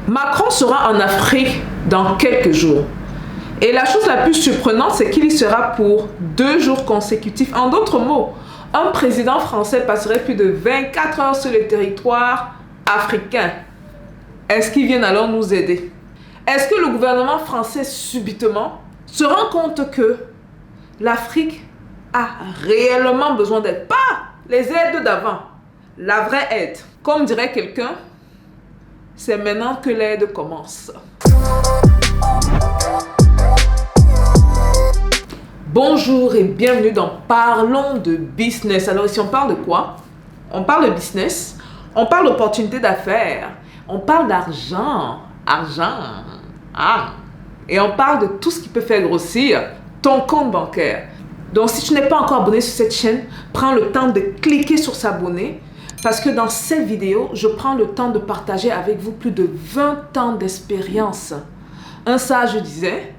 Macron sera en Afrique dans quelques jours. Et la chose la plus surprenante, c'est qu'il y sera pour 2 jours consécutifs. En d'autres mots, un président français passerait plus de 24 heures sur le territoire africain. Est-ce qu'il vient alors nous aider? Est-ce que le gouvernement français subitement se rend compte que l'Afrique a réellement besoin d'aide? Pas les aides d'avant, la vraie aide. Comme dirait quelqu'un, c'est maintenant que l'aide commence. Bonjour et bienvenue dans Parlons de business. Alors ici on parle de quoi? On parle de business, on parle d'opportunités d'affaires, on parle d'argent, et on parle de tout ce qui peut faire grossir ton compte bancaire. Donc si tu n'es pas encore abonné sur cette chaîne, prends le temps de cliquer sur s'abonner parce que dans cette vidéo, je prends le temps de partager avec vous plus de 20 ans d'expérience. Un sage disait: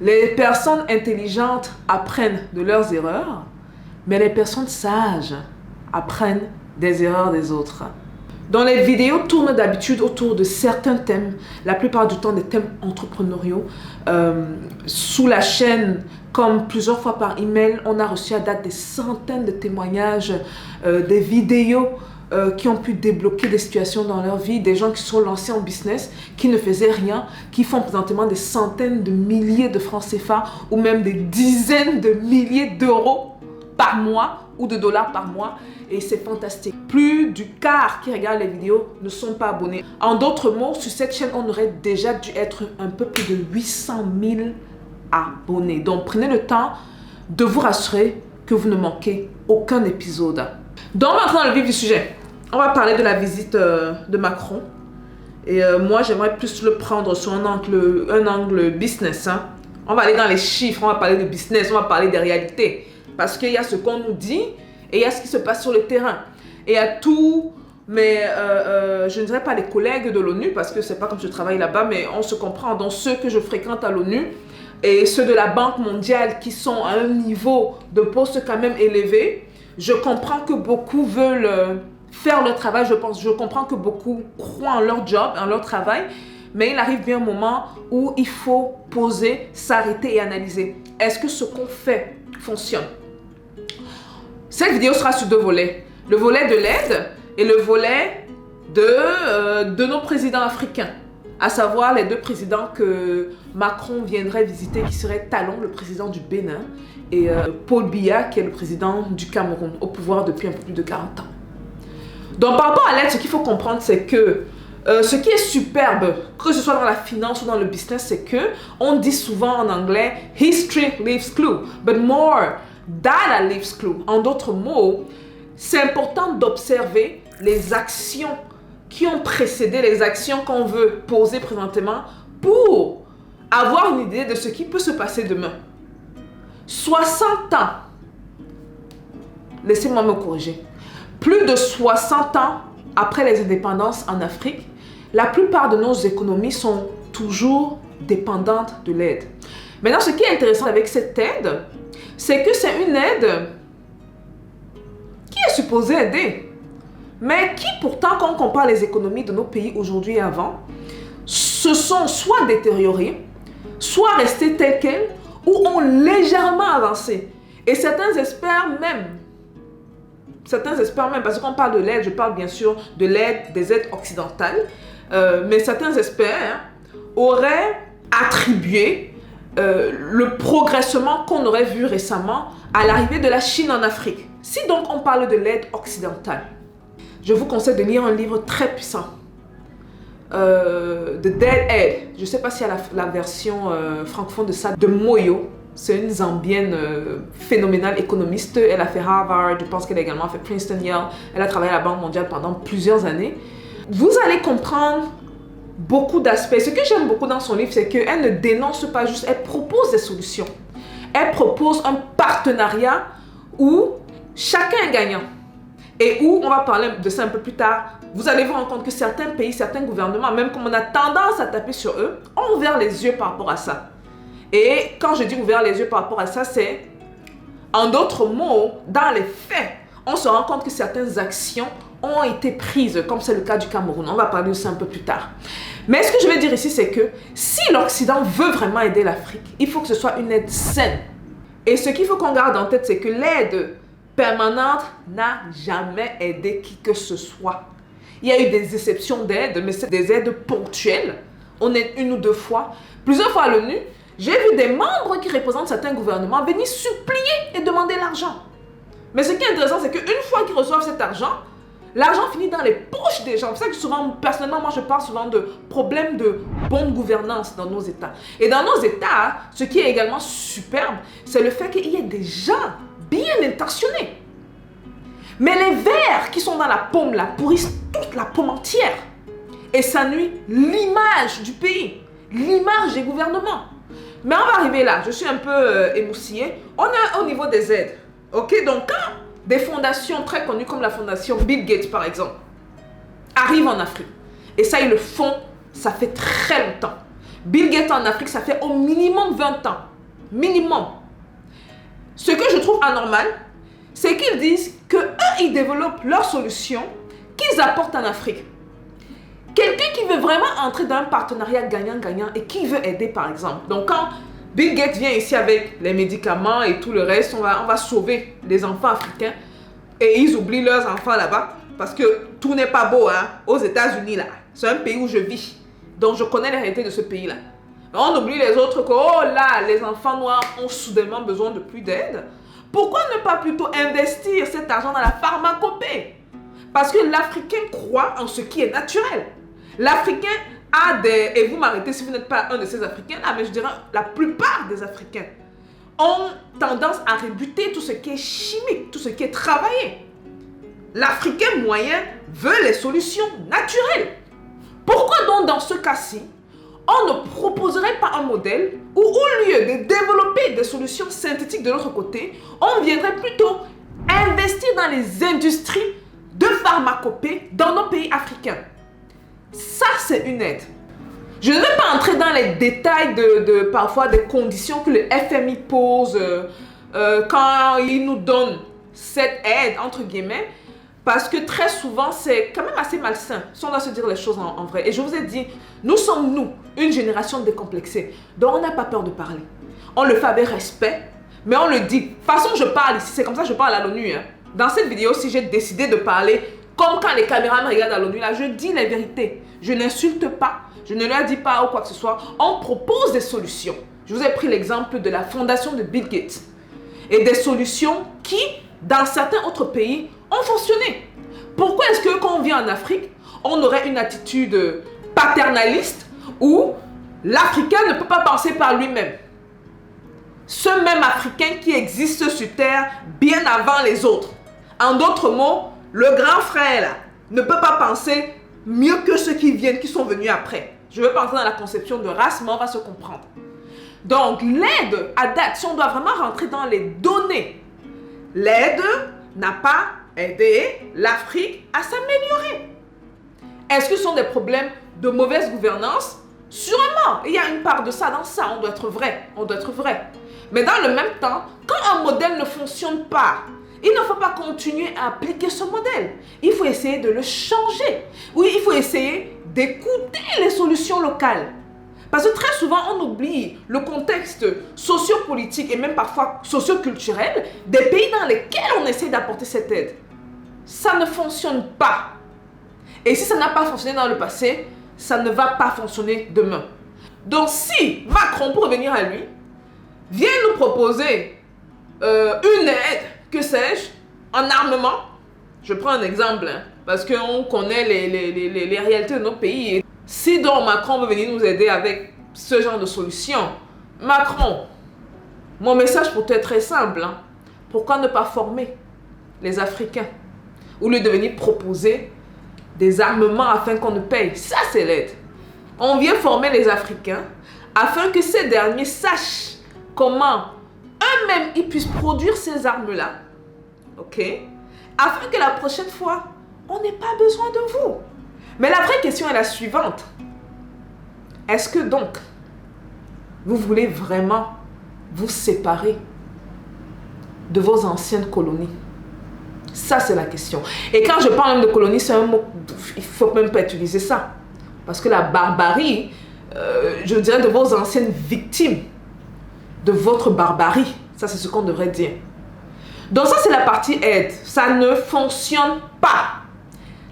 les personnes intelligentes apprennent de leurs erreurs, mais les personnes sages apprennent des erreurs des autres. Dans les vidéos tournent d'habitude autour de certains thèmes, la plupart du temps des thèmes entrepreneuriaux. Sous la chaîne, comme plusieurs fois par email, on a reçu à date des centaines de témoignages, des vidéos qui ont pu débloquer des situations dans leur vie, des gens qui sont lancés en business, qui ne faisaient rien, qui font présentement des centaines de milliers de francs CFA ou même des dizaines de milliers d'euros par mois ou de dollars par mois, et c'est fantastique. Plus du quart qui regardent les vidéos ne sont pas abonnés. En d'autres mots, sur cette chaîne, on aurait déjà dû être un peu plus de 800 000 abonnés. Donc prenez le temps de vous rassurer que vous ne manquez aucun épisode. Donc maintenant, dans le vif du sujet, on va parler de la visite de Macron. Et moi, j'aimerais plus le prendre sur un angle business. On va aller dans les chiffres, on va parler de business, on va parler des réalités. Parce qu'il y a ce qu'on nous dit et il y a ce qui se passe sur le terrain. Et il y a tout, mais je ne dirais pas les collègues de l'ONU, parce que c'est pas comme je travaille là-bas, mais on se comprend. Donc ceux que je fréquente à l'ONU et ceux de la Banque mondiale qui sont à un niveau de poste quand même élevé, je comprends que beaucoup veulent faire leur travail. Je comprends que beaucoup croient en leur job, en leur travail, mais il arrive bien un moment où il faut poser, s'arrêter et analyser. Est-ce que ce qu'on fait fonctionne? Cette vidéo sera sur 2 volets. Le volet de l'aide et le volet de nos présidents africains. À savoir les 2 présidents que Macron viendrait visiter, qui seraient Talon, le président du Bénin, et Paul Biya, qui est le président du Cameroun, au pouvoir depuis un peu plus de 40 ans. Donc par rapport à l'aide, ce qu'il faut comprendre, c'est que ce qui est superbe, que ce soit dans la finance ou dans le business, c'est que on dit souvent en anglais « history leaves clue », but more data leaves clue. En d'autres mots, c'est important d'observer les actions qui ont précédé, les actions qu'on veut poser présentement pour avoir une idée de ce qui peut se passer demain. 60 ans, laissez-moi me corriger, plus de 60 ans après les indépendances en Afrique, la plupart de nos économies sont toujours dépendantes de l'aide. Maintenant, ce qui est intéressant avec cette aide, c'est que c'est une aide qui est supposée aider, mais qui pourtant, quand on compare les économies de nos pays aujourd'hui et avant, se sont soit détériorées, soit restées telles quelles, ou ont légèrement avancé. Et certains espèrent même, parce qu'on parle de l'aide, je parle bien sûr de l'aide, des aides occidentales, mais certains espèrent, auraient attribué le progressement qu'on aurait vu récemment à l'arrivée de la Chine en Afrique. Si donc on parle de l'aide occidentale, je vous conseille de lire un livre très puissant, The Dead Aid. Je ne sais pas s'il y a la version francophone de ça, de Moyo. C'est une Zambienne phénoménale économiste. Elle a fait Harvard, je pense qu'elle a également fait Princeton, Yale. Elle a travaillé à la Banque mondiale pendant plusieurs années. Vous allez comprendre beaucoup d'aspects. Ce que j'aime beaucoup dans son livre, c'est qu'elle ne dénonce pas juste, elle propose des solutions. Elle propose un partenariat où chacun est gagnant. Et où, on va parler de ça un peu plus tard, vous allez vous rendre compte que certains pays, certains gouvernements, même comme on a tendance à taper sur eux, ont ouvert les yeux par rapport à ça. Et quand je dis ouvert les yeux par rapport à ça, c'est, en d'autres mots, dans les faits, on se rend compte que certaines actions ont été prises, comme c'est le cas du Cameroun. On va parler de ça un peu plus tard. Mais ce que je veux dire ici, c'est que si l'Occident veut vraiment aider l'Afrique, il faut que ce soit une aide saine. Et ce qu'il faut qu'on garde en tête, c'est que l'aide permanente n'a jamais aidé qui que ce soit. Il y a eu des exceptions d'aide, mais c'est des aides ponctuelles. On aide une ou deux fois. Plusieurs fois à l'ONU, j'ai vu des membres qui représentent certains gouvernements venir supplier et demander l'argent. Mais ce qui est intéressant, c'est qu'une fois qu'ils reçoivent cet argent, l'argent finit dans les poches des gens. C'est pour ça que souvent, personnellement, moi je parle souvent de problèmes de bonne gouvernance dans nos États. Et dans nos États, ce qui est également superbe, c'est le fait qu'il y ait des gens bien intentionnés. Mais les vers qui sont dans la pomme là pourrissent toute la pomme entière. Et ça nuit l'image du pays, l'image des gouvernements. Mais on va arriver là, je suis un peu émoustillée. On est au niveau des aides. Ok, donc quand des fondations très connues comme la fondation Bill Gates par exemple arrivent en Afrique, et ça ils le font, ça fait très longtemps. Bill Gates en Afrique, ça fait au minimum 20 ans. Minimum. Ce que je trouve anormal, c'est qu'ils disent qu'eux, ils développent leurs solutions qu'ils apportent en Afrique. Quelqu'un qui veut vraiment entrer dans un partenariat gagnant-gagnant et qui veut aider par exemple. Donc quand Bill Gates vient ici avec les médicaments et tout le reste, on va sauver les enfants africains et ils oublient leurs enfants là-bas parce que tout n'est pas beau hein, aux États-Unis là. C'est un pays où je vis, donc je connais les réalités de ce pays-là. On oublie les autres que oh là, les enfants noirs ont soudainement besoin de plus d'aide. Pourquoi ne pas plutôt investir cet argent dans la pharmacopée? Parce que l'Africain croit en ce qui est naturel. L'Africain a des... Et vous m'arrêtez si vous n'êtes pas un de ces Africains-là, mais je dirais la plupart des Africains ont tendance à rebuter tout ce qui est chimique, tout ce qui est travaillé. L'Africain moyen veut les solutions naturelles. Pourquoi donc dans ce cas-ci, on ne proposerait pas un modèle où au lieu de développer des solutions synthétiques de l'autre côté, on viendrait plutôt investir dans les industries de pharmacopée dans nos pays africains? Ça, c'est une aide. Je ne vais pas entrer dans les détails de parfois des conditions que le FMI pose quand il nous donne cette aide, entre guillemets, parce que très souvent, c'est quand même assez malsain, si on doit se dire les choses en vrai. Et je vous ai dit, nous sommes, nous, une génération décomplexée, donc on n'a pas peur de parler. On le fait avec respect, mais on le dit. De toute façon, je parle ici, c'est comme ça que je parle à l'ONU. Hein. Dans cette vidéo, si j'ai décidé de parler, comme quand les caméras me regardent à l'ONU, là, je dis les vérités. Je n'insulte pas, je ne leur dis pas ou quoi que ce soit. On propose des solutions. Je vous ai pris l'exemple de la fondation de Bill Gates. Et des solutions qui, dans certains autres pays, ont fonctionné. Pourquoi est-ce que quand on vient en Afrique, on aurait une attitude paternaliste où l'Africain ne peut pas penser par lui-même? Ce même Africain qui existe sur Terre bien avant les autres. En d'autres mots, le grand frère là, ne peut pas penser mieux que ceux qui viennent, qui sont venus après. Je veux pas entrer dans la conception de race, mais on va se comprendre. Donc l'aide à date, si on doit vraiment rentrer dans les données, l'aide n'a pas aidé l'Afrique à s'améliorer. Est-ce que ce sont des problèmes de mauvaise gouvernance? Sûrement, il y a une part de ça dans ça, on doit être vrai, on doit être vrai. Mais dans le même temps, quand un modèle ne fonctionne pas, il ne faut pas continuer à appliquer ce modèle. Il faut essayer de le changer. Oui, il faut essayer d'écouter les solutions locales. Parce que très souvent, on oublie le contexte sociopolitique et même parfois socioculturel des pays dans lesquels on essaie d'apporter cette aide. Ça ne fonctionne pas. Et si ça n'a pas fonctionné dans le passé, ça ne va pas fonctionner demain. Donc si Macron, pour revenir à lui, vient nous proposer une aide, que sais-je, en armement, je prends un exemple, hein, parce qu'on connaît les réalités de nos pays. Si donc Macron veut venir nous aider avec ce genre de solution, Macron, mon message pour toi est très simple. Hein. Pourquoi ne pas former les Africains au lieu de venir proposer des armements afin qu'on nous paye? Ça, c'est l'aide. On vient former les Africains afin que ces derniers sachent comment eux-mêmes ils puissent produire ces armes-là. Ok? Afin que la prochaine fois, on n'ait pas besoin de vous. Mais la vraie question est la suivante. Est-ce que donc, vous voulez vraiment vous séparer de vos anciennes colonies? Ça, c'est la question. Et quand je parle même de colonies, c'est un mot, il ne faut même pas utiliser ça. Parce que la barbarie, je dirais de vos anciennes victimes, de votre barbarie, ça c'est ce qu'on devrait dire. Donc ça c'est la partie aide, ça ne fonctionne pas.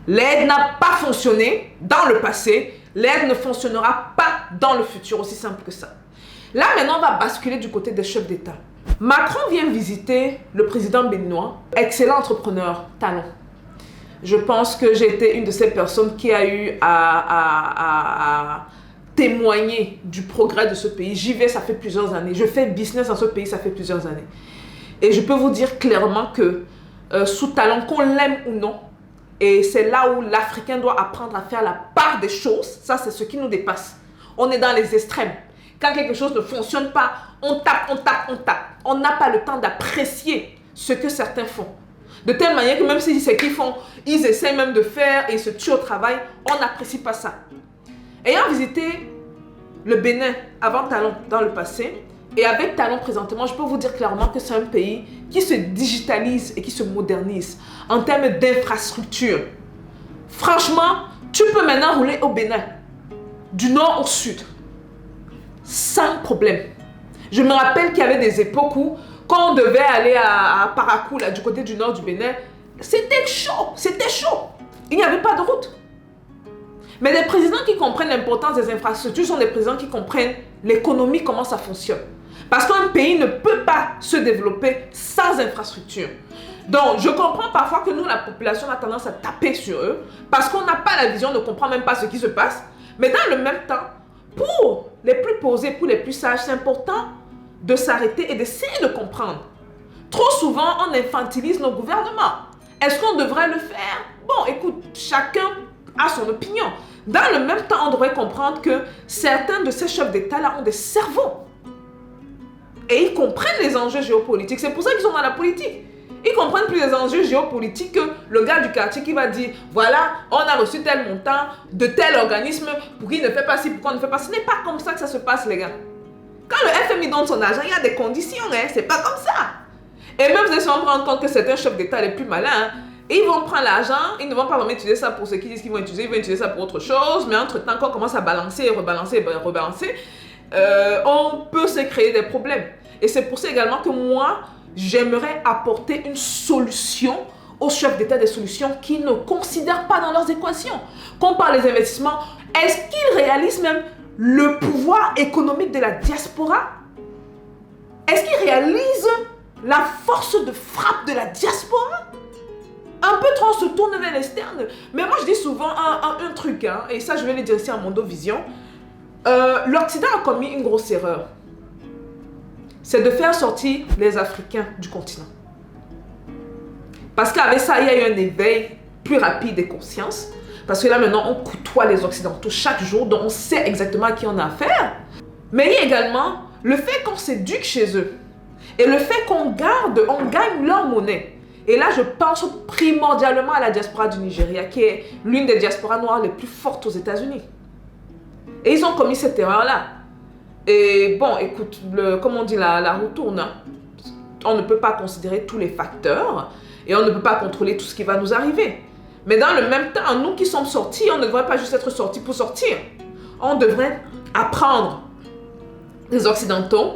L'aide n'a pas fonctionné dans le passé, l'aide ne fonctionnera pas dans le futur, aussi simple que ça. Là maintenant on va basculer du côté des chefs d'État. Macron vient visiter le président béninois, excellent entrepreneur, talent. Je pense que j'ai été une de ces personnes qui a eu à témoigner du progrès de ce pays. J'y vais, ça fait plusieurs années. Je fais business dans ce pays, ça fait plusieurs années. Et je peux vous dire clairement que sous talent, qu'on l'aime ou non, et c'est là où l'Africain doit apprendre à faire la part des choses, ça c'est ce qui nous dépasse. On est dans les extrêmes. Quand quelque chose ne fonctionne pas, on tape, on tape, on tape. On n'a pas le temps d'apprécier ce que certains font. De telle manière que même si c'est ce qu'ils font, ils essaient même de faire et ils se tuent au travail, on n'apprécie pas ça. Ayant visité le Bénin avant Talon dans le passé, et avec Talon présentement, je peux vous dire clairement que c'est un pays qui se digitalise et qui se modernise en termes d'infrastructure. Franchement, tu peux maintenant rouler au Bénin, du nord au sud, sans problème. Je me rappelle qu'il y avait des époques où, quand on devait aller à Parakou, là, du côté du nord du Bénin, c'était chaud, c'était chaud. Il n'y avait pas de route. Mais les présidents qui comprennent l'importance des infrastructures sont des présidents qui comprennent l'économie, comment ça fonctionne. Parce qu'un pays ne peut pas se développer sans infrastructure. Donc, je comprends parfois que nous, la population, a tendance à taper sur eux parce qu'on n'a pas la vision, on ne comprend même pas ce qui se passe. Mais dans le même temps, pour les plus posés, pour les plus sages, c'est important de s'arrêter et d'essayer de comprendre. Trop souvent, on infantilise nos gouvernements. Est-ce qu'on devrait le faire? Bon, écoute, chacun a son opinion. Dans le même temps, on devrait comprendre que certains de ces chefs d'État-là ont des cerveaux. Et ils comprennent les enjeux géopolitiques. C'est pour ça qu'ils sont dans la politique. Ils comprennent plus les enjeux géopolitiques que le gars du quartier qui va dire voilà, on a reçu tel montant de tel organisme pour qu'il ne fait pas ci, pourquoi on ne fait pas. Ce n'est pas comme ça que ça se passe, les gars. Quand le FMI donne son argent, il y a des conditions, hein. C'est pas comme ça. Et même si on se rend compte que certains chefs d'État les plus malins, hein, ils vont prendre l'argent, ils ne vont pas vraiment utiliser ça pour ce qu'ils disent qu'ils vont utiliser, ils vont utiliser ça pour autre chose. Mais entre-temps, quand on commence à balancer, rebalancer, rebalancer, on peut se créer des problèmes. Et c'est pour ça également que moi, j'aimerais apporter une solution aux chefs d'État, des solutions qu'ils ne considèrent pas dans leurs équations. Quand on parle des investissements, est-ce qu'ils réalisent même le pouvoir économique de la diaspora? Est-ce qu'ils réalisent la force de frappe de la diaspora? Un peu trop, on se tourne vers l'externe. Mais moi, je dis souvent un truc, hein, et ça, je vais le dire ici à Mondovision. L'Occident a commis une grosse erreur. C'est de faire sortir les Africains du continent. Parce qu'avec ça, il y a eu un éveil plus rapide des consciences. Parce que là, maintenant, on côtoie les Occidentaux chaque jour, donc on sait exactement à qui on a affaire. Mais il y a également le fait qu'on s'éduque chez eux. Et le fait qu'on gagne leur monnaie. Et là, je pense primordialement à la diaspora du Nigeria, qui est l'une des diasporas noires les plus fortes aux États-Unis. Et ils ont commis cette erreur-là. Et bon, écoute, comme on dit, la roue tourne. Hein. On ne peut pas considérer tous les facteurs et on ne peut pas contrôler tout ce qui va nous arriver. Mais dans le même temps, nous qui sommes sortis, on ne devrait pas juste être sortis pour sortir. On devrait apprendre des Occidentaux.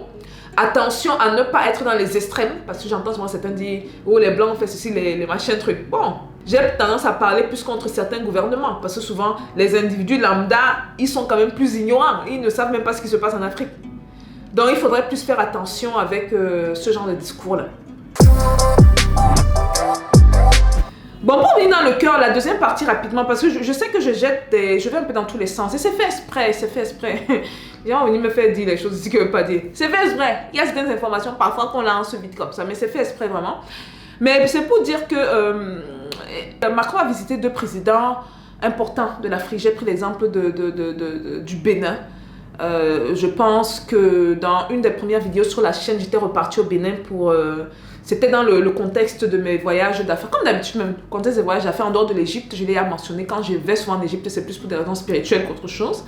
Attention à ne pas être dans les extrêmes, parce que j'entends souvent certains dire « Oh, les Blancs ont fait ceci, les machins, trucs. » Bon, j'ai tendance à parler plus contre certains gouvernements, parce que souvent, les individus lambda, ils sont quand même plus ignorants. Ils ne savent même pas ce qui se passe en Afrique. Donc, il faudrait plus faire attention avec ce genre de discours-là. Bon, pour venir dans le cœur, la deuxième partie rapidement, parce que je sais que je vais un peu dans tous les sens. Et c'est fait exprès, c'est fait exprès. Les gens veulent me faire dire les choses ici qu'ils ne veulent pas dire. C'est fait exprès. Il y a certaines informations parfois qu'on lance vite comme ça, mais c'est fait exprès vraiment. Mais c'est pour dire que Macron a visité deux présidents importants de l'Afrique. J'ai pris l'exemple du Bénin. Je pense que dans une des premières vidéos sur la chaîne, j'étais repartie au Bénin pour... C'était dans le contexte de mes voyages d'affaires. Comme d'habitude, même, le contexte des voyages d'affaires en dehors de l'Égypte, je l'ai mentionné, quand je vais souvent en Égypte, c'est plus pour des raisons spirituelles qu'autre chose.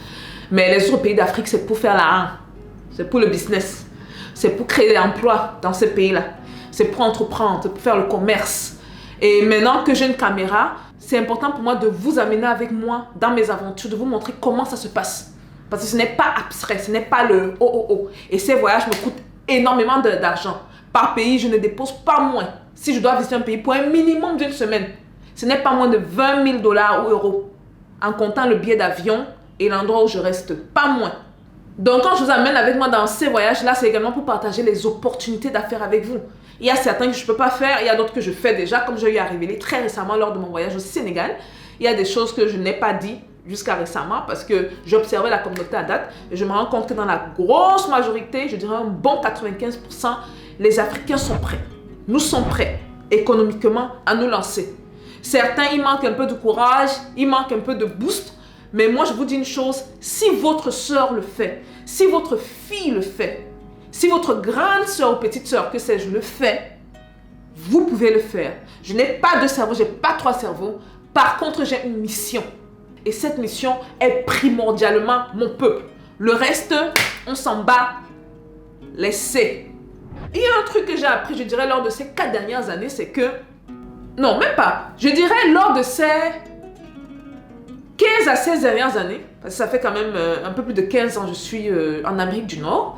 Mais les autres pays d'Afrique, c'est pour faire la c'est pour le business. C'est pour créer des emplois dans ces pays-là. C'est pour entreprendre, c'est pour faire le commerce. Et maintenant que j'ai une caméra, c'est important pour moi de vous amener avec moi dans mes aventures, de vous montrer comment ça se passe. Parce que ce n'est pas abstrait, ce n'est pas le oh. Et ces voyages me coûtent énormément d'argent. Par pays, je ne dépose pas moins. Si je dois visiter un pays pour un minimum d'une semaine, ce n'est pas moins de 20 000 $ ou euros, en comptant le billet d'avion et l'endroit où je reste, pas moins. Donc quand je vous amène avec moi dans ces voyages-là, c'est également pour partager les opportunités d'affaires avec vous. Il y a certains que je ne peux pas faire, il y a d'autres que je fais déjà, comme j'ai eu à révéler très récemment lors de mon voyage au Sénégal. Il y a des choses que je n'ai pas dit jusqu'à récemment parce que j'observais la communauté à date et je me rends compte que dans la grosse majorité, je dirais un bon 95%, les Africains sont prêts. Nous sommes prêts économiquement à nous lancer. Certains, il manque un peu de courage, il manque un peu de boost. Mais moi, je vous dis une chose, si votre soeur le fait, si votre fille le fait, si votre grande soeur ou petite soeur, que sais-je, le fait, vous pouvez le faire. Je n'ai pas de cerveau, je n'ai pas 3 cerveaux. Par contre, j'ai une mission. Et cette mission est primordialement mon peuple. Le reste, on s'en bat. Laissez. Il y a un truc que j'ai appris, je dirais, lors de ces 4 dernières années, c'est que... Non, même pas. Je dirais lors de ces 15 à 16 dernières années, parce que ça fait quand même un peu plus de 15 ans que je suis en Amérique du Nord,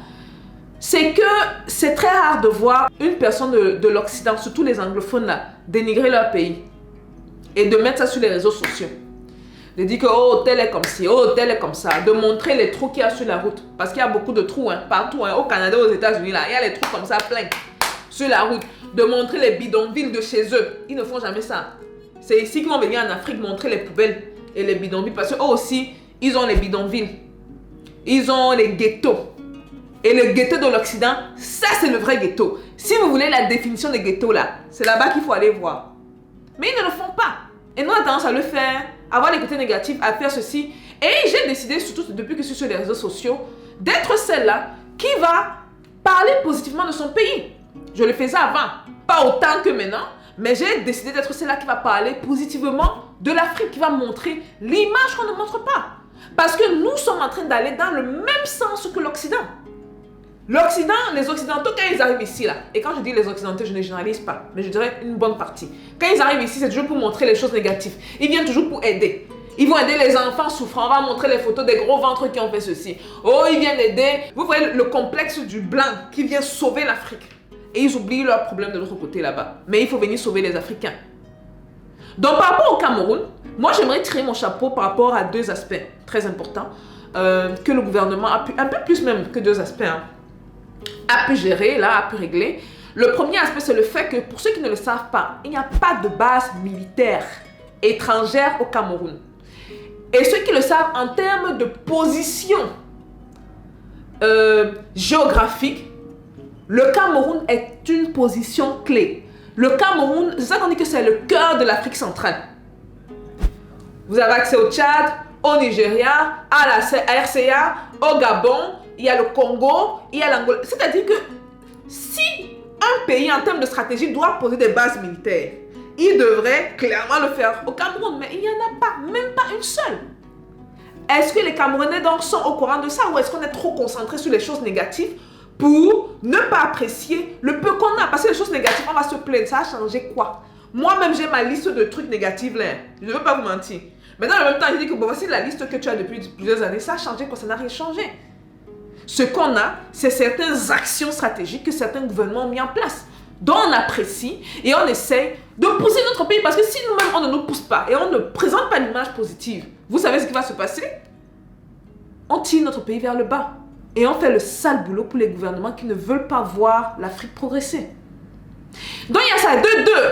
c'est que c'est très rare de voir une personne de l'Occident, surtout les anglophones là, dénigrer leur pays et de mettre ça sur les réseaux sociaux. De dire que oh, tel est comme ci, oh, tel est comme ça, de montrer les trous qu'il y a sur la route. Parce qu'il y a beaucoup de trous partout, au Canada, aux États-Unis, là, il y a les trous comme ça plein sur la route. De montrer les bidonvilles de chez eux. Ils ne font jamais ça. C'est ici qu'ils vont venir en Afrique montrer les poubelles et les bidonvilles. Parce qu'eux aussi, ils ont les bidonvilles. Ils ont les ghettos. Et le ghetto de l'Occident, ça c'est le vrai ghetto. Si vous voulez la définition des ghettos là, c'est là-bas qu'il faut aller voir. Mais ils ne le font pas. Et nous, on a tendance à le faire, à avoir les côtés négatifs, à faire ceci. Et j'ai décidé, surtout depuis que je suis sur les réseaux sociaux, d'être celle-là qui va parler positivement de son pays. Je le faisais avant, pas autant que maintenant, mais j'ai décidé d'être celle-là qui va parler positivement de l'Afrique, qui va montrer l'image qu'on ne montre pas. Parce que nous sommes en train d'aller dans le même sens que l'Occident. L'Occident, les Occidentaux, quand ils arrivent ici, là, et quand je dis les Occidentaux, je ne généralise pas, mais je dirais une bonne partie. Quand ils arrivent ici, c'est toujours pour montrer les choses négatives. Ils viennent toujours pour aider. Ils vont aider les enfants souffrants. On va montrer les photos des gros ventres qui ont fait ceci. Oh, ils viennent aider. Vous voyez le complexe du blanc qui vient sauver l'Afrique. Et ils oublient leurs problèmes de l'autre côté là-bas. Mais il faut venir sauver les Africains. Donc, par rapport au Cameroun, moi, j'aimerais tirer mon chapeau par rapport à 2 aspects très importants que le gouvernement a pu, un peu plus même que 2 aspects, a pu gérer, là, a pu régler. Le premier aspect, c'est le fait que, pour ceux qui ne le savent pas, il n'y a pas de base militaire étrangère au Cameroun. Et ceux qui le savent, en termes de position géographique, le Cameroun est une position clé. Le Cameroun, c'est ça qu'on dit que c'est le cœur de l'Afrique centrale. Vous avez accès au Tchad, au Nigeria, à la RCA, au Gabon, il y a le Congo, il y a l'Angola. C'est-à-dire que si un pays, en termes de stratégie, doit poser des bases militaires, il devrait clairement le faire au Cameroun, mais il n'y en a pas, même pas une seule. Est-ce que les Camerounais donc sont au courant de ça ou est-ce qu'on est trop concentré sur les choses négatives pour ne pas apprécier le peu qu'on a? Parce que les choses négatives, on va se plaindre, ça a changé quoi? Moi-même, j'ai ma liste de trucs négatifs là, je ne veux pas vous mentir. Mais dans le même temps, je dis que bon, voici la liste que tu as depuis plusieurs années, ça a changé quoi? Ça n'a rien changé. Ce qu'on a, c'est certaines actions stratégiques que certains gouvernements ont mis en place, dont on apprécie et on essaie de pousser notre pays. Parce que si nous-mêmes, on ne nous pousse pas et on ne présente pas l'image positive, vous savez ce qui va se passer? On tire notre pays vers le bas. Et on fait le sale boulot pour les gouvernements qui ne veulent pas voir l'Afrique progresser. Donc il y a ça, de deux.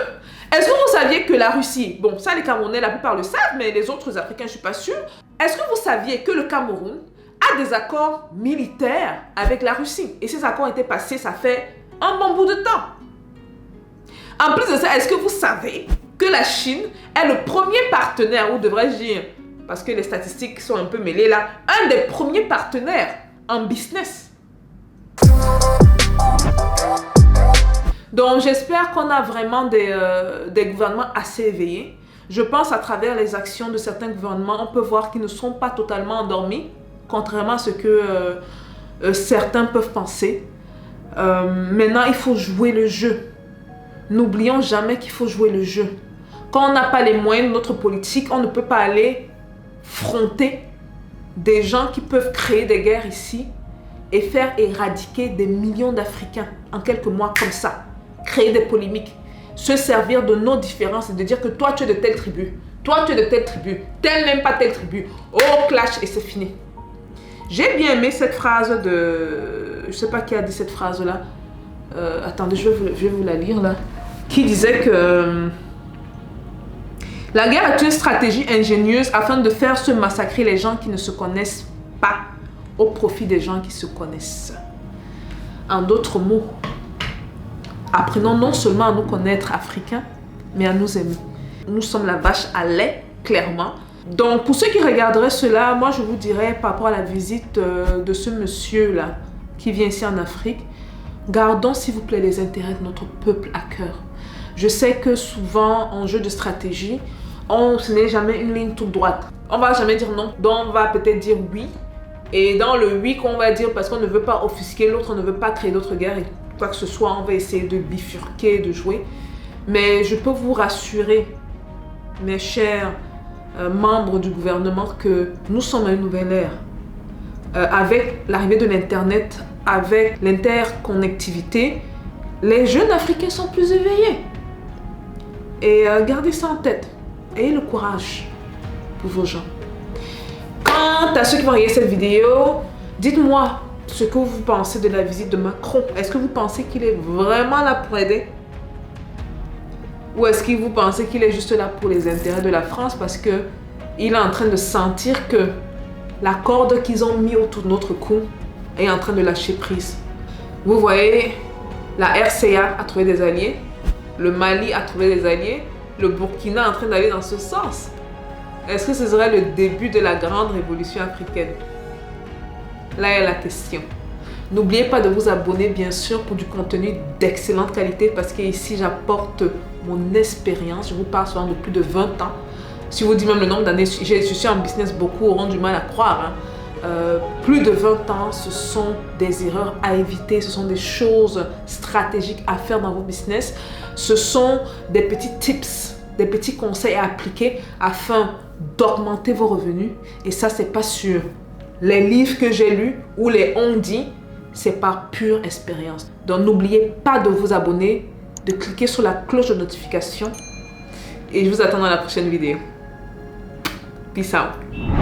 Est-ce que vous saviez que la Russie, bon ça les Camerounais la plupart le savent, mais les autres Africains je ne suis pas sûre. Est-ce que vous saviez que le Cameroun a des accords militaires avec la Russie? Et ces accords ont été passés, ça fait un bon bout de temps. En plus de ça, est-ce que vous savez que la Chine est le premier partenaire, ou devrais-je dire, parce que les statistiques sont un peu mêlées là, un des premiers partenaires en business. Donc j'espère qu'on a vraiment des gouvernements assez éveillés. Je pense à travers les actions de certains gouvernements, on peut voir qu'ils ne sont pas totalement endormis, contrairement à ce que certains peuvent penser. Maintenant, il faut jouer le jeu. N'oublions jamais qu'il faut jouer le jeu. Quand on n'a pas les moyens de notre politique, on ne peut pas aller fronter des gens qui peuvent créer des guerres ici et faire éradiquer des millions d'Africains en quelques mois comme ça. Créer des polémiques. Se servir de nos différences et de dire que toi tu es de telle tribu, toi tu es de telle tribu, tel n'aime pas telle tribu. Oh, clash et c'est fini. J'ai bien aimé cette phrase de... Je sais pas qui a dit cette phrase là. Attendez, je vais vous la lire là. Qui disait que... La guerre est une stratégie ingénieuse afin de faire se massacrer les gens qui ne se connaissent pas au profit des gens qui se connaissent. En d'autres mots, apprenons non seulement à nous connaître africains, mais à nous aimer. Nous sommes la vache à lait, clairement. Donc, pour ceux qui regarderaient cela, moi, je vous dirais, par rapport à la visite de ce monsieur-là, qui vient ici en Afrique, gardons, s'il vous plaît, les intérêts de notre peuple à cœur. Je sais que souvent, en jeu de stratégie, ce n'est jamais une ligne toute droite. On ne va jamais dire non, donc on va peut-être dire oui. Et dans le oui qu'on va dire, parce qu'on ne veut pas offusquer l'autre, on ne veut pas créer d'autres guerres et quoi que ce soit, on va essayer de bifurquer, de jouer. Mais je peux vous rassurer, mes chers membres du gouvernement, que nous sommes à une nouvelle ère. Avec l'arrivée de l'Internet, avec l'interconnectivité, les jeunes Africains sont plus éveillés. Et gardez ça en tête. Ayez le courage pour vos gens. Quant à ceux qui vont regarder cette vidéo, dites-moi ce que vous pensez de la visite de Macron. Est-ce que vous pensez qu'il est vraiment là pour aider? Ou est-ce que vous pensez qu'il est juste là pour les intérêts de la France parce qu'il est en train de sentir que la corde qu'ils ont mis autour de notre cou est en train de lâcher prise? Vous voyez, la RCA a trouvé des alliés, le Mali a trouvé des alliés, le Burkina est en train d'aller dans ce sens. Est-ce que ce serait le début de la grande révolution africaine? Là est la question. N'oubliez pas de vous abonner, bien sûr, pour du contenu d'excellente qualité parce qu'ici, j'apporte mon expérience. Je vous parle souvent de plus de 20 ans. Si vous dites même le nombre d'années, je suis en business, beaucoup auront du mal à croire. Plus de 20 ans, ce sont des erreurs à éviter, ce sont des choses stratégiques à faire dans vos business. Ce sont des petits tips, des petits conseils à appliquer afin d'augmenter vos revenus. Et ça, c'est pas sur les livres que j'ai lus ou les on dit, c'est par pure expérience. Donc, n'oubliez pas de vous abonner, de cliquer sur la cloche de notification. Et je vous attends dans la prochaine vidéo. Peace out.